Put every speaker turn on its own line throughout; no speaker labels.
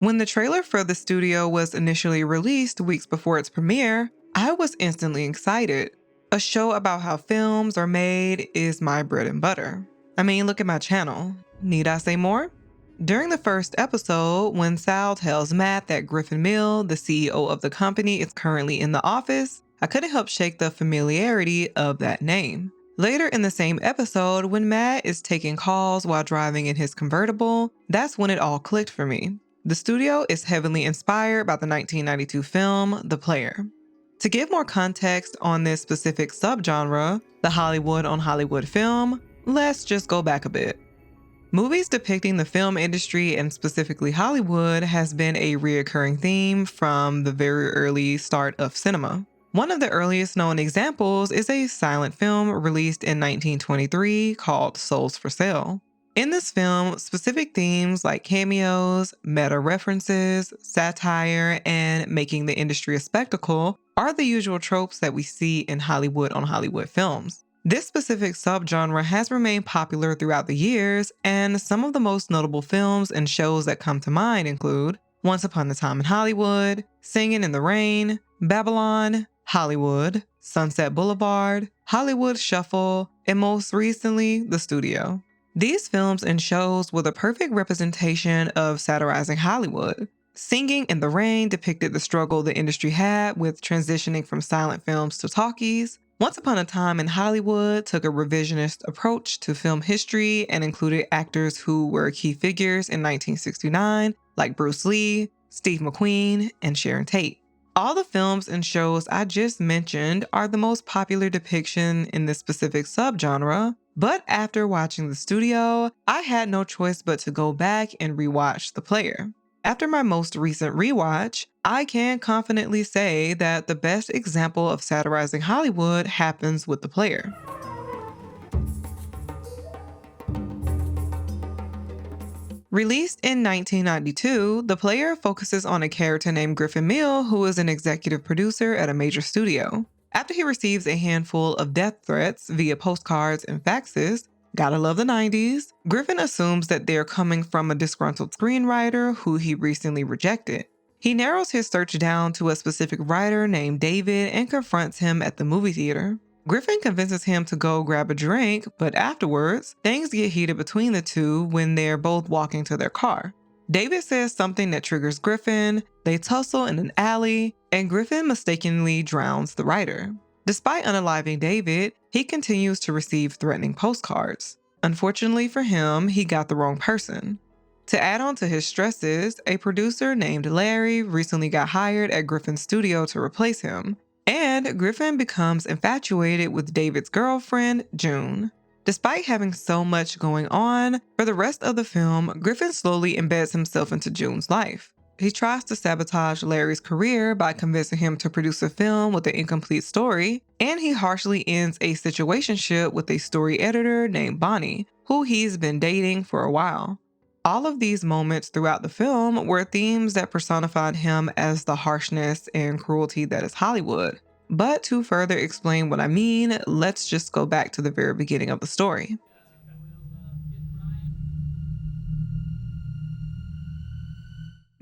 When the trailer for the studio was initially released weeks before its premiere, I was instantly excited. A show about how films are made is my bread and butter. I mean, look at my channel. Need I say more? During the first episode, when Sal tells Matt that Griffin Mill, the CEO of the company, is currently in the office, I couldn't help shake the familiarity of that name. Later in the same episode, when Matt is taking calls while driving in his convertible, that's when it all clicked for me. The studio is heavily inspired by the 1992 film The Player. To give more context on this specific subgenre, the Hollywood on Hollywood film, let's just go back a bit. Movies depicting the film industry and specifically Hollywood has been a reoccurring theme from the very early start of cinema. One of the earliest known examples is a silent film released in 1923 called Souls for Sale. In this film, specific themes like cameos, meta references, satire, and making the industry a spectacle are the usual tropes that we see in Hollywood on Hollywood films. This specific subgenre has remained popular throughout the years, and some of the most notable films and shows that come to mind include Once Upon a Time in Hollywood, Singing in the Rain, Babylon, Hollywood, Sunset Boulevard, Hollywood Shuffle, and most recently, The Studio. These films and shows were the perfect representation of satirizing Hollywood. Singing in the Rain depicted the struggle the industry had with transitioning from silent films to talkies. Once Upon a Time in Hollywood took a revisionist approach to film history and included actors who were key figures in 1969, like Bruce Lee, Steve McQueen, and Sharon Tate. All the films and shows I just mentioned are the most popular depiction in this specific subgenre, but after watching The Studio, I had no choice but to go back and rewatch The Player. After my most recent rewatch, I can confidently say that the best example of satirizing Hollywood happens with The Player. Released in 1992, The Player focuses on a character named Griffin Mill, who is an executive producer at a major studio. After he receives a handful of death threats via postcards and faxes, gotta love the 90s, Griffin assumes that they're coming from a disgruntled screenwriter who he recently rejected. He narrows his search down to a specific writer named David and confronts him at the movie theater. Griffin convinces him to go grab a drink, but afterwards, things get heated between the two when they're both walking to their car. David says something that triggers Griffin, they tussle in an alley, and Griffin mistakenly drowns the writer. Despite unaliving David, he continues to receive threatening postcards. Unfortunately for him, he got the wrong person. To add on to his stresses, a producer named Larry recently got hired at Griffin's studio to replace him, and Griffin becomes infatuated with David's girlfriend, June. Despite having so much going on, for the rest of the film, Griffin slowly embeds himself into June's life. He tries to sabotage Larry's career by convincing him to produce a film with an incomplete story, and he harshly ends a situationship with a story editor named Bonnie, who he's been dating for a while. All of these moments throughout the film were themes that personified him as the harshness and cruelty that is Hollywood. But to further explain what I mean, let's just go back to the very beginning of the story.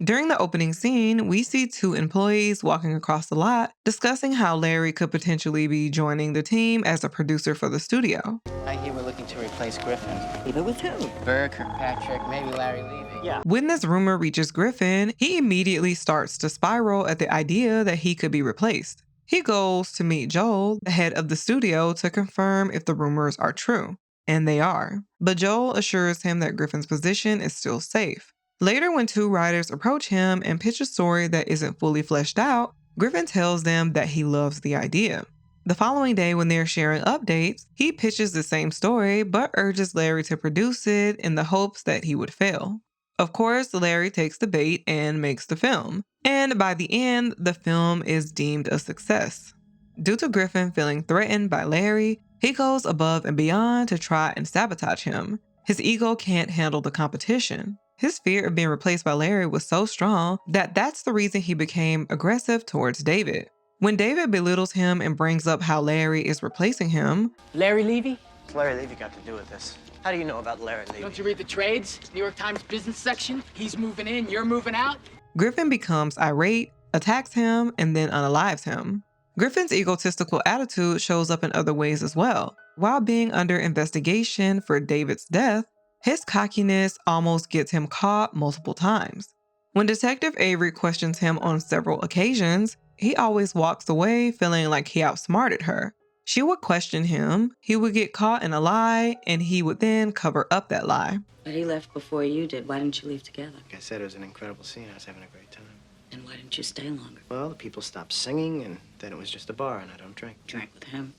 During the opening scene, we see two employees walking across the lot, discussing how Larry could potentially be joining the team as a producer for the studio.
I hear we're looking to replace Griffin.
Even with who?
Burke, Kirkpatrick, maybe Larry Levy.
Yeah.
When this rumor reaches Griffin, he immediately starts to spiral at the idea that he could be replaced. He goes to meet Joel, the head of the studio, to confirm if the rumors are true. And they are. But Joel assures him that Griffin's position is still safe. Later, when two writers approach him and pitch a story that isn't fully fleshed out, Griffin tells them that he loves the idea. The following day, when they're sharing updates, he pitches the same story but urges Larry to produce it in the hopes that he would fail. Of course, Larry takes the bait and makes the film. And by the end, the film is deemed a success. Due to Griffin feeling threatened by Larry, he goes above and beyond to try and sabotage him. His ego can't handle the competition. His fear of being replaced by Larry was so strong that that's the reason he became aggressive towards David. When David belittles him and brings up how Larry is replacing him,
Larry Levy?
What's Larry Levy got to do with this?
How do you know about Larry leaving?
Don't you read the trades? New York Times business section? He's moving in, you're moving out?
Griffin becomes irate, attacks him, and then unalives him. Griffin's egotistical attitude shows up in other ways as well. While being under investigation for David's death, his cockiness almost gets him caught multiple times. When Detective Avery questions him on several occasions, he always walks away feeling like he outsmarted her. She would question him, he would get caught in a lie, and he would then cover up that lie.
But he left before you did. Why didn't you leave together?
Like I said, it was an incredible scene. I was having a great time.
And why didn't you stay longer?
Well, the people stopped singing, and then it was just a bar, and I don't drink.
Drank with him.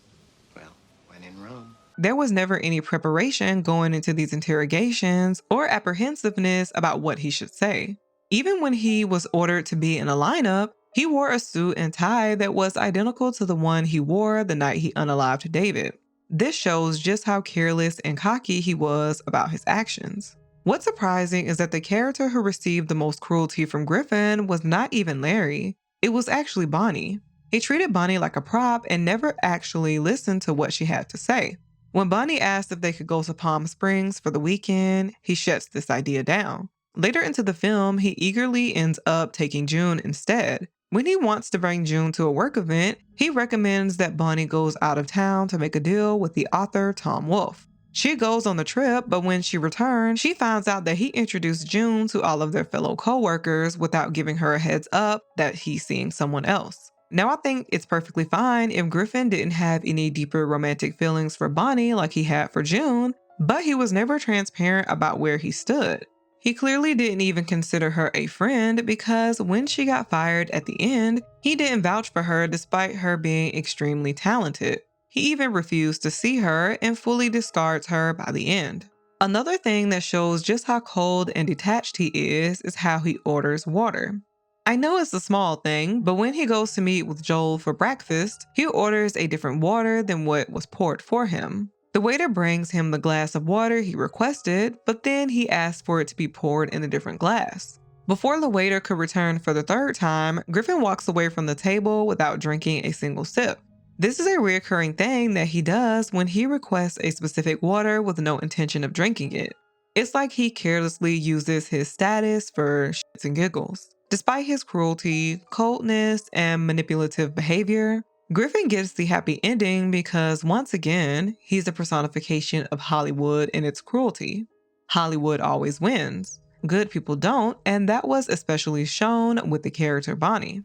Well, when in Rome.
There was never any preparation going into these interrogations or apprehensiveness about what he should say. Even when he was ordered to be in a lineup, he wore a suit and tie that was identical to the one he wore the night he unalived David. This shows just how careless and cocky he was about his actions. What's surprising is that the character who received the most cruelty from Griffin was not even Larry. It was actually Bonnie. He treated Bonnie like a prop and never actually listened to what she had to say. When Bonnie asked if they could go to Palm Springs for the weekend, he shuts this idea down. Later into the film, he eagerly ends up taking June instead. When he wants to bring June to a work event, he recommends that Bonnie goes out of town to make a deal with the author Tom Wolfe. She goes on the trip, but when she returns, she finds out that he introduced June to all of their fellow co-workers without giving her a heads up that he's seeing someone else. Now, I think it's perfectly fine if Griffin didn't have any deeper romantic feelings for Bonnie like he had for June, but he was never transparent about where he stood. He clearly didn't even consider her a friend because when she got fired at the end, he didn't vouch for her despite her being extremely talented. He even refused to see her and fully discards her by the end. Another thing that shows just how cold and detached he is how he orders water. I know it's a small thing, but when he goes to meet with Joel for breakfast, he orders a different water than what was poured for him. The waiter brings him the glass of water he requested, but then he asks for it to be poured in a different glass. Before the waiter could return for the third time, Griffin walks away from the table without drinking a single sip. This is a recurring thing that he does when he requests a specific water with no intention of drinking it. It's like he carelessly uses his status for shits and giggles. Despite his cruelty, coldness, and manipulative behavior, Griffin gets the happy ending because, once again, he's a personification of Hollywood and its cruelty. Hollywood always wins. Good people don't, and that was especially shown with the character Bonnie.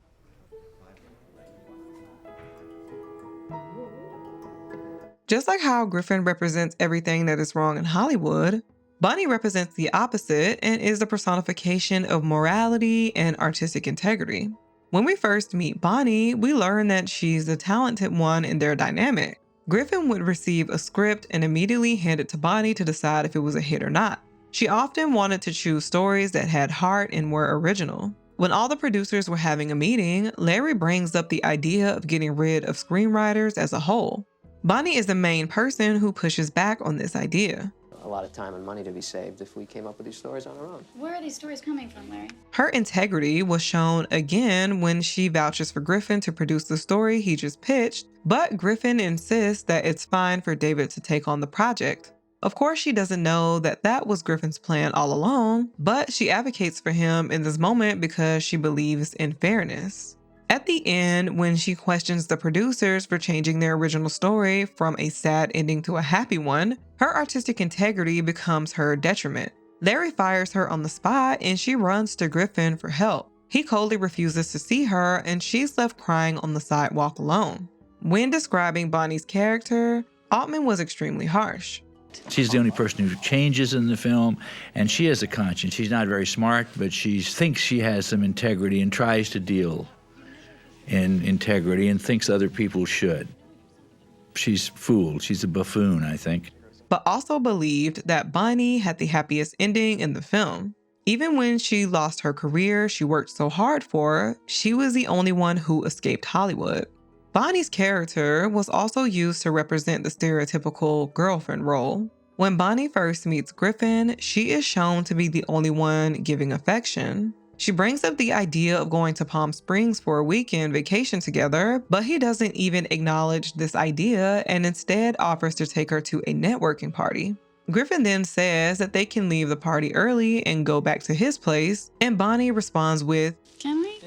Just like how Griffin represents everything that is wrong in Hollywood, Bonnie represents the opposite and is the personification of morality and artistic integrity. When we first meet Bonnie, we learn that she's the talented one in their dynamic. Griffin would receive a script and immediately hand it to Bonnie to decide if it was a hit or not. She often wanted to choose stories that had heart and were original. When all the producers were having a meeting, Larry brings up the idea of getting rid of screenwriters as a whole. Bonnie is the main person who pushes back on this idea.
A lot of time and money to be saved if we came up with these stories on our own.
Where are these stories coming from, Larry?
Her integrity was shown again when she vouches for Griffin to produce the story he just pitched, but Griffin insists that it's fine for David to take on the project. Of course, she doesn't know that that was Griffin's plan all along, but she advocates for him in this moment because she believes in fairness. At the end, when she questions the producers for changing their original story from a sad ending to a happy one, her artistic integrity becomes her detriment. Larry fires her on the spot and she runs to Griffin for help. He coldly refuses to see her and she's left crying on the sidewalk alone. When describing Bonnie's character, Altman was extremely harsh.
She's the only person who changes in the film, and she has a conscience. She's not very smart, but she thinks she has some integrity and tries to deal in integrity and thinks other people should. She's fooled. She's a buffoon, I think.
But also believed that Bonnie had the happiest ending in the film. Even when she lost her career she worked so hard for, she was the only one who escaped Hollywood. Bonnie's character was also used to represent the stereotypical girlfriend role. When Bonnie first meets Griffin, she is shown to be the only one giving affection. She brings up the idea of going to Palm Springs for a weekend vacation together, but he doesn't even acknowledge this idea and instead offers to take her to a networking party. Griffin then says that they can leave the party early and go back to his place, and Bonnie responds with,
Can we?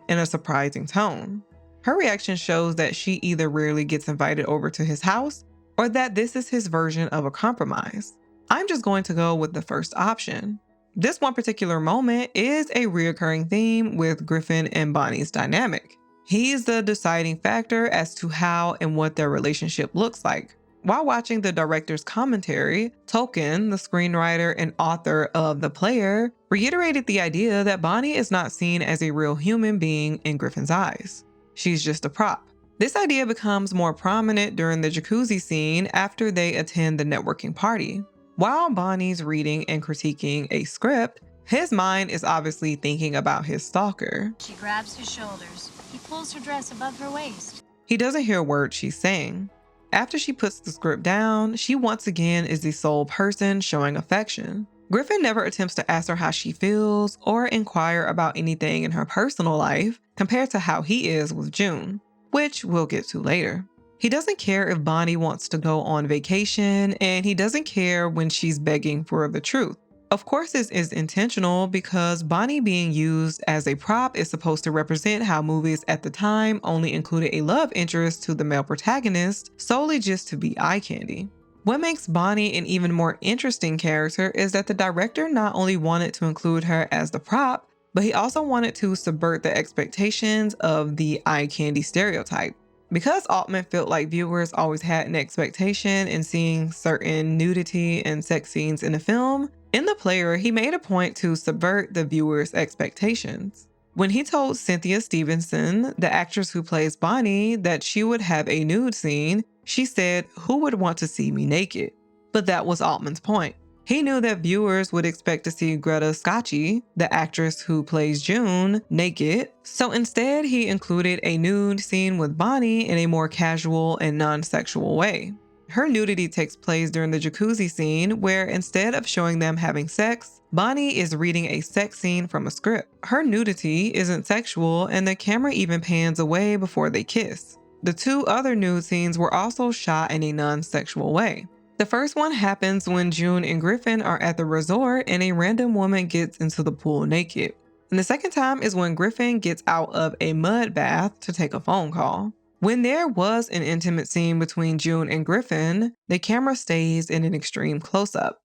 in a surprising tone. Her reaction shows that she either rarely gets invited over to his house or that this is his version of a compromise. I'm just going to go with the first option. This one particular moment is a reoccurring theme with Griffin and Bonnie's dynamic. He's the deciding factor as to how and what their relationship looks like. While watching the director's commentary, Tolkien, the screenwriter and author of The Player, reiterated the idea that Bonnie is not seen as a real human being in Griffin's eyes. She's just a prop. This idea becomes more prominent during the jacuzzi scene after they attend the networking party. While Bonnie's reading and critiquing a script, his mind is obviously thinking about his stalker.
She grabs his shoulders. He pulls her dress above her waist.
He doesn't hear a word she's saying. After she puts the script down, she once again is the sole person showing affection. Griffin never attempts to ask her how she feels or inquire about anything in her personal life compared to how he is with June, which we'll get to later. He doesn't care if Bonnie wants to go on vacation, and he doesn't care when she's begging for the truth. Of course, this is intentional because Bonnie being used as a prop is supposed to represent how movies at the time only included a love interest to the male protagonist solely just to be eye candy. What makes Bonnie an even more interesting character is that the director not only wanted to include her as the prop, but he also wanted to subvert the expectations of the eye candy stereotype. Because Altman felt like viewers always had an expectation in seeing certain nudity and sex scenes in a film, in The Player, he made a point to subvert the viewer's expectations. When he told Cynthia Stevenson, the actress who plays Bonnie, that she would have a nude scene, she said, "Who would want to see me naked?" But that was Altman's point. He knew that viewers would expect to see Greta Scacchi, the actress who plays June, naked, so instead he included a nude scene with Bonnie in a more casual and non-sexual way. Her nudity takes place during the jacuzzi scene where instead of showing them having sex, Bonnie is reading a sex scene from a script. Her nudity isn't sexual and the camera even pans away before they kiss. The two other nude scenes were also shot in a non-sexual way. The first one happens when June and Griffin are at the resort and a random woman gets into the pool naked. And the second time is when Griffin gets out of a mud bath to take a phone call. When there was an intimate scene between June and Griffin, the camera stays in an extreme close-up.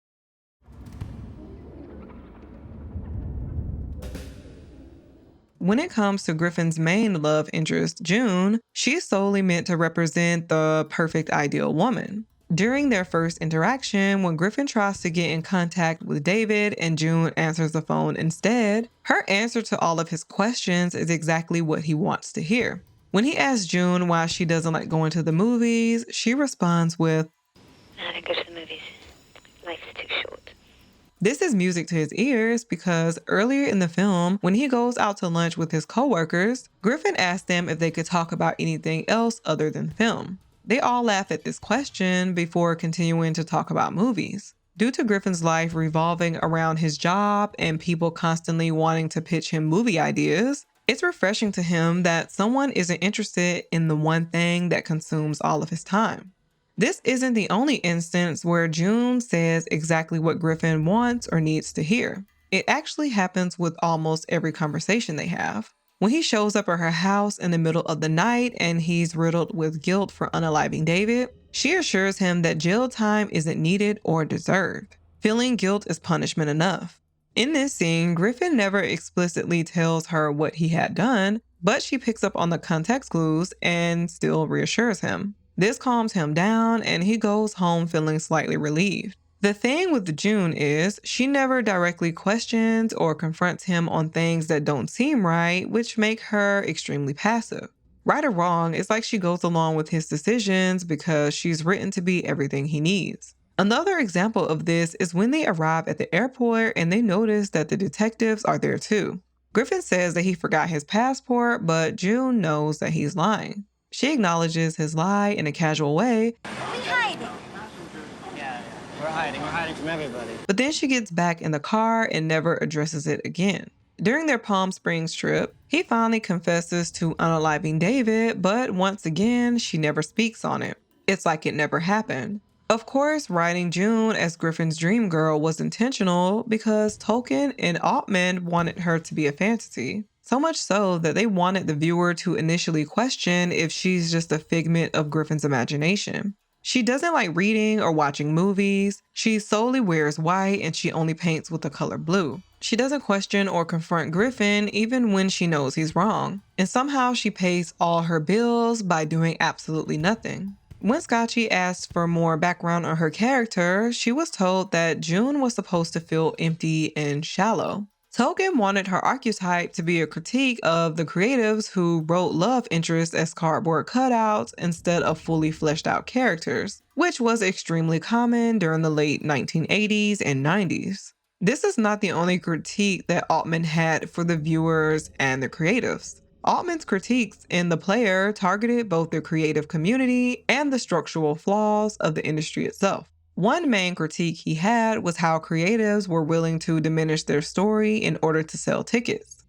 When it comes to Griffin's main love interest, June, she's solely meant to represent the perfect ideal woman. During their first interaction, when Griffin tries to get in contact with David and June answers the phone instead, her answer to all of his questions is exactly what he wants to hear. When he asks June why she doesn't like going to the movies, she responds with,
I don't go to the movies. Life's too short.
This is music to his ears because earlier in the film, when he goes out to lunch with his coworkers, Griffin asks them if they could talk about anything else other than film. They all laugh at this question before continuing to talk about movies. Due to Griffin's life revolving around his job and people constantly wanting to pitch him movie ideas, it's refreshing to him that someone isn't interested in the one thing that consumes all of his time. This isn't the only instance where June says exactly what Griffin wants or needs to hear. It actually happens with almost every conversation they have. When he shows up at her house in the middle of the night and he's riddled with guilt for unaliving David, she assures him that jail time isn't needed or deserved. Feeling guilt is punishment enough. In this scene, Griffin never explicitly tells her what he had done, but she picks up on the context clues and still reassures him. This calms him down and he goes home feeling slightly relieved. The thing with June is she never directly questions or confronts him on things that don't seem right, which make her extremely passive. Right or wrong, it's like she goes along with his decisions because she's written to be everything he needs. Another example of this is when they arrive at the airport and they notice that the detectives are there too. Griffin says that he forgot his passport, but June knows that he's lying. She acknowledges his lie in a casual way,
We hide.
Yeah, we're hiding from everybody.
but then she gets back in the car and never addresses it again. During their Palm Springs trip, he finally confesses to unaliving David, but once again, she never speaks on it. It's like it never happened. Of course, writing June as Griffin's dream girl was intentional because Tolkien and Altman wanted her to be a fantasy. So much so that they wanted the viewer to initially question if she's just a figment of Griffin's imagination. She doesn't like reading or watching movies. She solely wears white and she only paints with the color blue. She doesn't question or confront Griffin even when she knows he's wrong. And somehow she pays all her bills by doing absolutely nothing. When Scotchy asked for more background on her character, she was told that June was supposed to feel empty and shallow. Tolkien wanted her archetype to be a critique of the creatives who wrote love interests as cardboard cutouts instead of fully fleshed out characters, which was extremely common during the late 1980s and 90s. This is not the only critique that Altman had for the viewers and the creatives. Altman's critiques in The Player targeted both the creative community and the structural flaws of the industry itself. One main critique he had was how creatives were willing to diminish their story in order to sell tickets.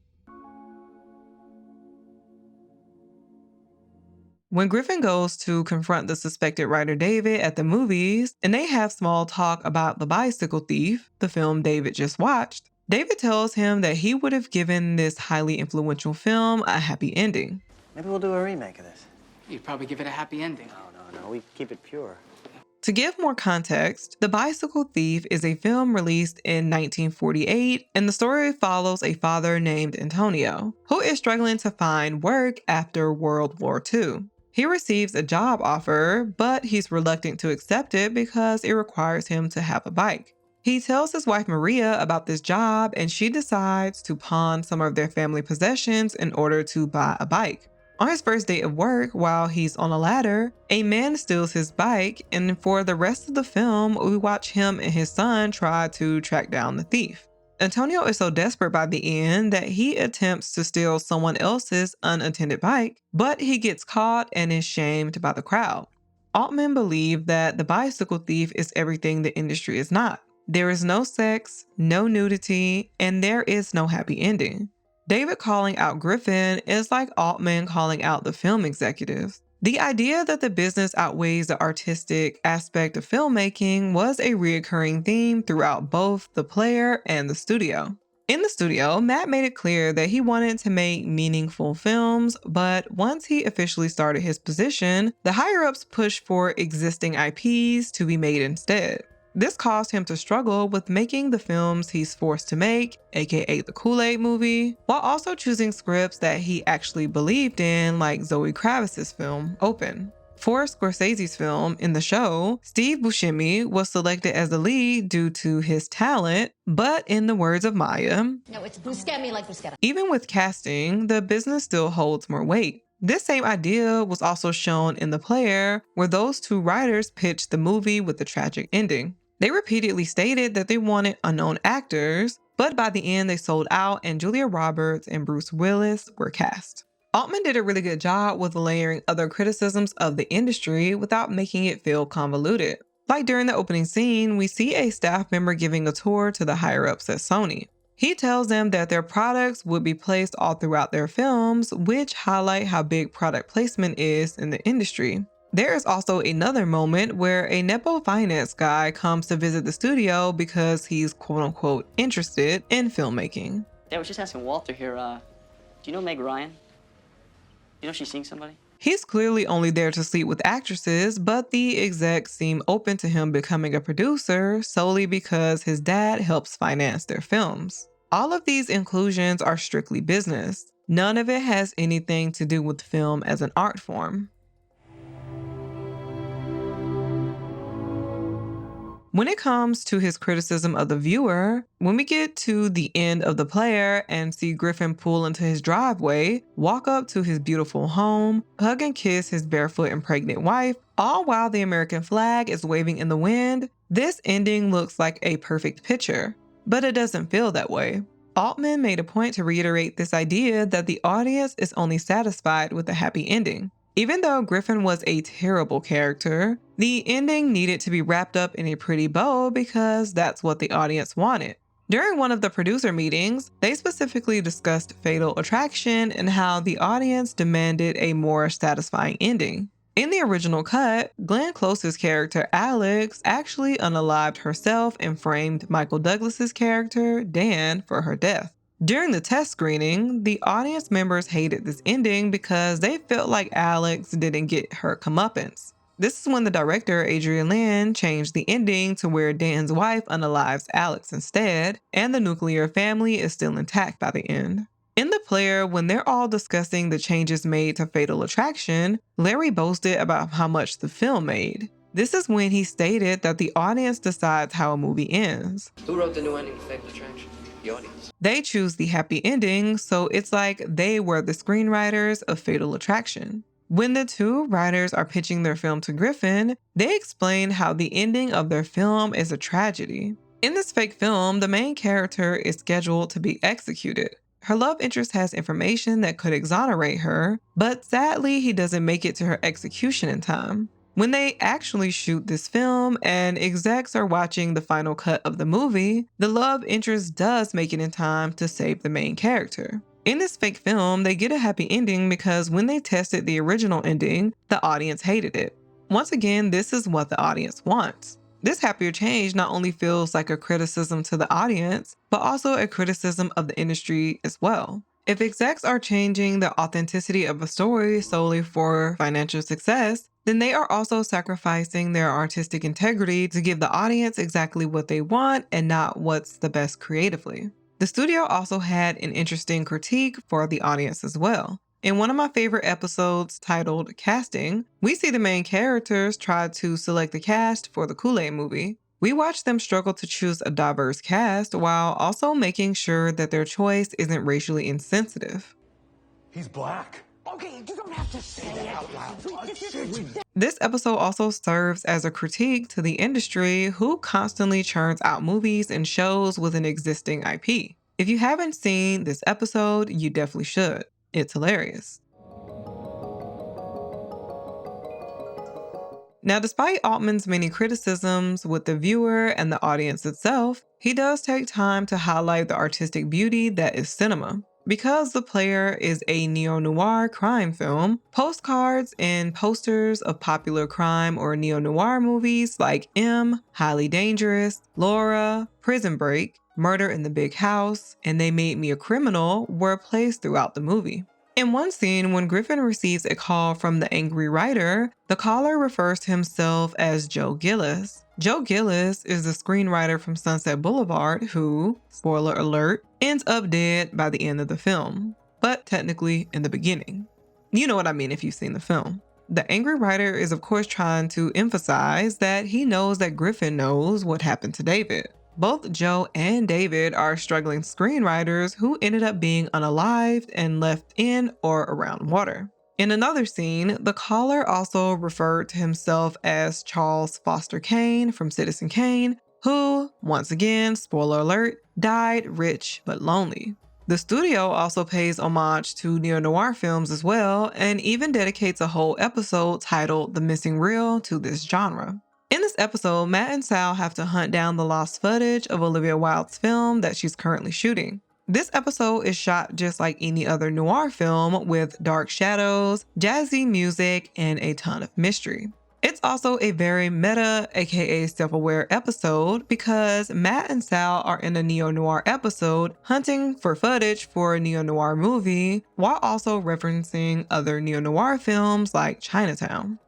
When Griffin goes to confront the suspected writer David at the movies, and they have small talk about The Bicycle Thief, the film David just watched, David tells him that he would have given this highly influential film a happy ending.
Maybe we'll do a remake of this.
You'd probably give it a happy ending.
No, we keep it pure.
To give more context, The Bicycle Thief is a film released in 1948, and the story follows a father named Antonio, who is struggling to find work after World War II. He receives a job offer, but he's reluctant to accept it because it requires him to have a bike. He tells his wife Maria about this job, and she decides to pawn some of their family possessions in order to buy a bike. On his first day of work, while he's on a ladder, a man steals his bike, and for the rest of the film, we watch him and his son try to track down the thief. Antonio is so desperate by the end that he attempts to steal someone else's unattended bike, but he gets caught and is shamed by the crowd. Altman believed that The Bicycle Thief is everything the industry is not. There is no sex, no nudity, and there is no happy ending. David calling out Griffin is like Altman calling out the film executives. The idea that the business outweighs the artistic aspect of filmmaking was a recurring theme throughout both The Player and the studio. In the studio, Matt made it clear that he wanted to make meaningful films, but once he officially started his position, the higher-ups pushed for existing IPs to be made instead. This caused him to struggle with making the films he's forced to make, aka the Kool-Aid movie, while also choosing scripts that he actually believed in, like Zoe Kravitz's film, Open. For Scorsese's film, In the Show, Steve Buscemi was selected as the lead due to his talent, but in the words of Maya,
No, it's Buscemi like Buscetta.
even with casting, the business still holds more weight. This same idea was also shown in The Player, where those two writers pitched the movie with a tragic ending. They repeatedly stated that they wanted unknown actors, but by the end they sold out and Julia Roberts and Bruce Willis were cast. Altman did a really good job with layering other criticisms of the industry without making it feel convoluted. Like during the opening scene, we see a staff member giving a tour to the higher-ups at Sony. He tells them that their products would be placed all throughout their films, which highlight how big product placement is in the industry. There is also another moment where a Nepo finance guy comes to visit the studio because he's quote-unquote interested in filmmaking.
Yeah, I was just asking Walter here, do you know Meg Ryan? You know she's seeing somebody?
He's clearly only there to sleep with actresses, but the execs seem open to him becoming a producer solely because his dad helps finance their films. All of these inclusions are strictly business. None of it has anything to do with film as an art form. When it comes to his criticism of the viewer, when we get to the end of The Player and see Griffin pull into his driveway, walk up to his beautiful home, hug and kiss his barefoot and pregnant wife, all while the American flag is waving in the wind, this ending looks like a perfect picture. But it doesn't feel that way. Altman made a point to reiterate this idea that the audience is only satisfied with a happy ending. Even though Griffin was a terrible character, the ending needed to be wrapped up in a pretty bow because that's what the audience wanted. During one of the producer meetings, they specifically discussed Fatal Attraction and how the audience demanded a more satisfying ending. In the original cut, Glenn Close's character Alex actually unalived herself and framed Michael Douglas's character Dan for her death. During the test screening, the audience members hated this ending because they felt like Alex didn't get her comeuppance. This is when the director, Adrian Lin, changed the ending to where Dan's wife unalives Alex instead, and the nuclear family is still intact by the end. In The Player, when they're all discussing the changes made to Fatal Attraction, Larry boasted about how much the film made. This is when he stated that the audience decides how a movie ends.
Who wrote the new ending to Fatal Attraction? The audience.
They choose the happy ending, so it's like they were the screenwriters of Fatal Attraction. When the two writers are pitching their film to Griffin, they explain how the ending of their film is a tragedy. In this fake film, the main character is scheduled to be executed. Her love interest has information that could exonerate her, but sadly, he doesn't make it to her execution in time. When they actually shoot this film and execs are watching the final cut of the movie, the love interest does make it in time to save the main character. In this fake film, they get a happy ending because when they tested the original ending, the audience hated it. Once again, this is what the audience wants. This happier change not only feels like a criticism to the audience, but also a criticism of the industry as well. If execs are changing the authenticity of a story solely for financial success, then they are also sacrificing their artistic integrity to give the audience exactly what they want and not what's the best creatively. The studio also had an interesting critique for the audience as well. In one of my favorite episodes titled Casting, we see the main characters try to select the cast for the Kool-Aid movie. We watch them struggle to choose a diverse cast while also making sure that their choice isn't racially insensitive.
He's black. Okay, you don't have to say that out loud.
This episode also serves as a critique to the industry who constantly churns out movies and shows with an existing IP. If you haven't seen this episode, you definitely should. It's hilarious. Now, despite Altman's many criticisms with the viewer and the audience itself, he does take time to highlight the artistic beauty that is cinema. Because The Player is a neo-noir crime film, postcards and posters of popular crime or neo-noir movies like M, Highly Dangerous, Laura, Prison Break, Murder in the Big House, and They Made Me a Criminal were placed throughout the movie. In one scene, when Griffin receives a call from the angry writer, the caller refers to himself as Joe Gillis. Joe Gillis is the screenwriter from Sunset Boulevard who, spoiler alert, ends up dead by the end of the film, but technically in the beginning. You know what I mean if you've seen the film. The angry writer is of course trying to emphasize that he knows that Griffin knows what happened to David. Both Joe and David are struggling screenwriters who ended up being unalived and left in or around water. In another scene, the caller also referred to himself as Charles Foster Kane from Citizen Kane, who, once again, spoiler alert, died rich but lonely. The studio also pays homage to neo-noir films as well, and even dedicates a whole episode titled The Missing Reel to this genre. In this episode, Matt and Sal have to hunt down the lost footage of Olivia Wilde's film that she's currently shooting. This episode is shot just like any other noir film with dark shadows, jazzy music, and a ton of mystery. It's also a very meta, aka self-aware episode because Matt and Sal are in a neo-noir episode hunting for footage for a neo-noir movie while also referencing other neo-noir films like Chinatown.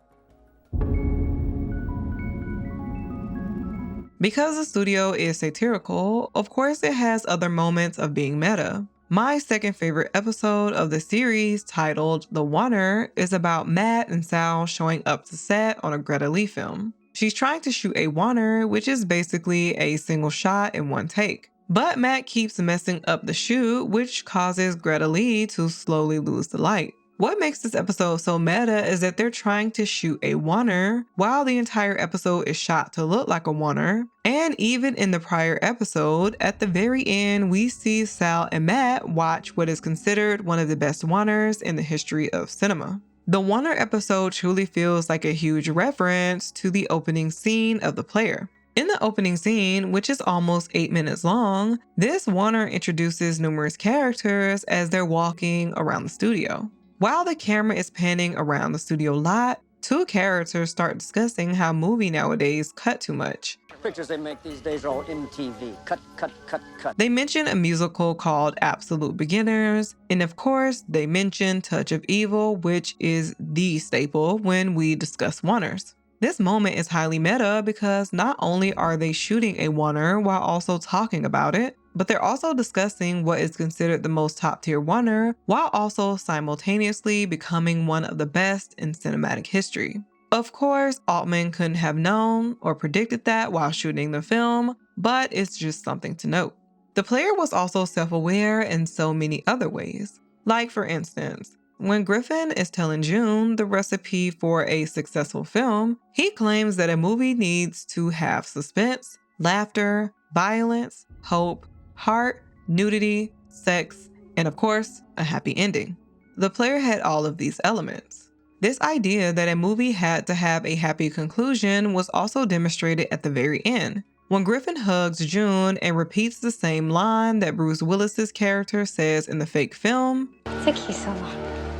Because the studio is satirical, of course it has other moments of being meta. My second favorite episode of the series, titled The Oner, is about Matt and Sal showing up to set on a Greta Lee film. She's trying to shoot a oner, which is basically a single shot in one take. But Matt keeps messing up the shoot, which causes Greta Lee to slowly lose the light. What makes this episode so meta is that they're trying to shoot a oner while the entire episode is shot to look like a oner. And even in the prior episode, at the very end, we see Sal and Matt watch what is considered one of the best oners in the history of cinema. The oner episode truly feels like a huge reference to the opening scene of The Player. In the opening scene, which is almost 8 minutes long, this oner introduces numerous characters as they're walking around the studio. While the camera is panning around the studio lot, two characters start discussing how movies nowadays cut too much.
Pictures they make these days are all MTV. Cut, cut, cut, cut.
They mention a musical called Absolute Beginners, and of course, they mention Touch of Evil, which is the staple when we discuss oners. This moment is highly meta because not only are they shooting a oner while also talking about it, but they're also discussing what is considered the most top-tier oner while also simultaneously becoming one of the best in cinematic history. Of course, Altman couldn't have known or predicted that while shooting the film, but it's just something to note. The player was also self-aware in so many other ways. Like for instance, when Griffin is telling June the recipe for a successful film, he claims that a movie needs to have suspense, laughter, violence, hope, heart, nudity, sex, and of course, a happy ending. The player had all of these elements. This idea that a movie had to have a happy conclusion was also demonstrated at the very end, when Griffin hugs June and repeats the same line that Bruce Willis's character says in the fake film.
Took you so long.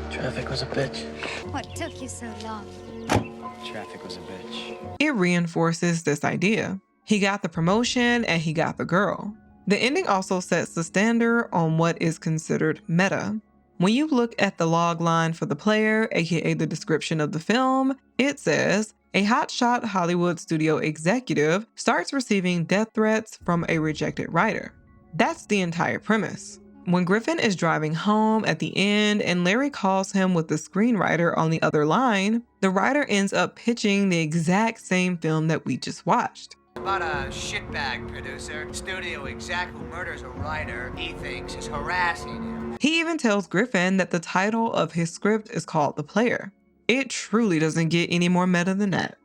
Traffic was a bitch.
What took you so long?
Traffic was a bitch.
It reinforces this idea. He got the promotion and he got the girl. The ending also sets the standard on what is considered meta. When you look at the log line for the player, aka the description of the film, it says, a hotshot Hollywood studio executive starts receiving death threats from a rejected writer. That's the entire premise. When Griffin is driving home at the end and Larry calls him with the screenwriter on the other line, the writer ends up pitching the exact same film that we just watched.
About a shitbag producer, studio exec who murders a writer he thinks is harassing him.
He even tells Griffin that the title of his script is called The Player. It truly doesn't get any more meta than that.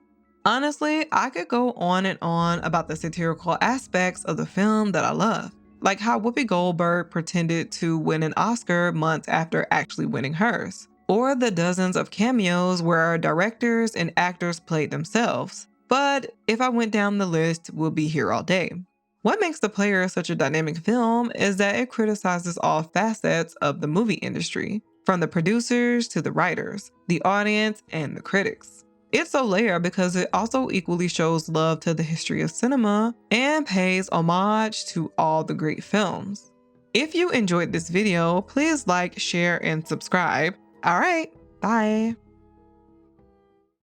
Honestly, I could go on and on about the satirical aspects of the film that I love, like how Whoopi Goldberg pretended to win an Oscar months after actually winning hers, or the dozens of cameos where directors and actors played themselves. But if I went down the list, we'll be here all day. What makes The Player such a dynamic film is that it criticizes all facets of the movie industry, from the producers to the writers, the audience, and the critics. It's so layered because it also equally shows love to the history of cinema and pays homage to all the great films. If you enjoyed this video, please like, share, and subscribe. All right, bye.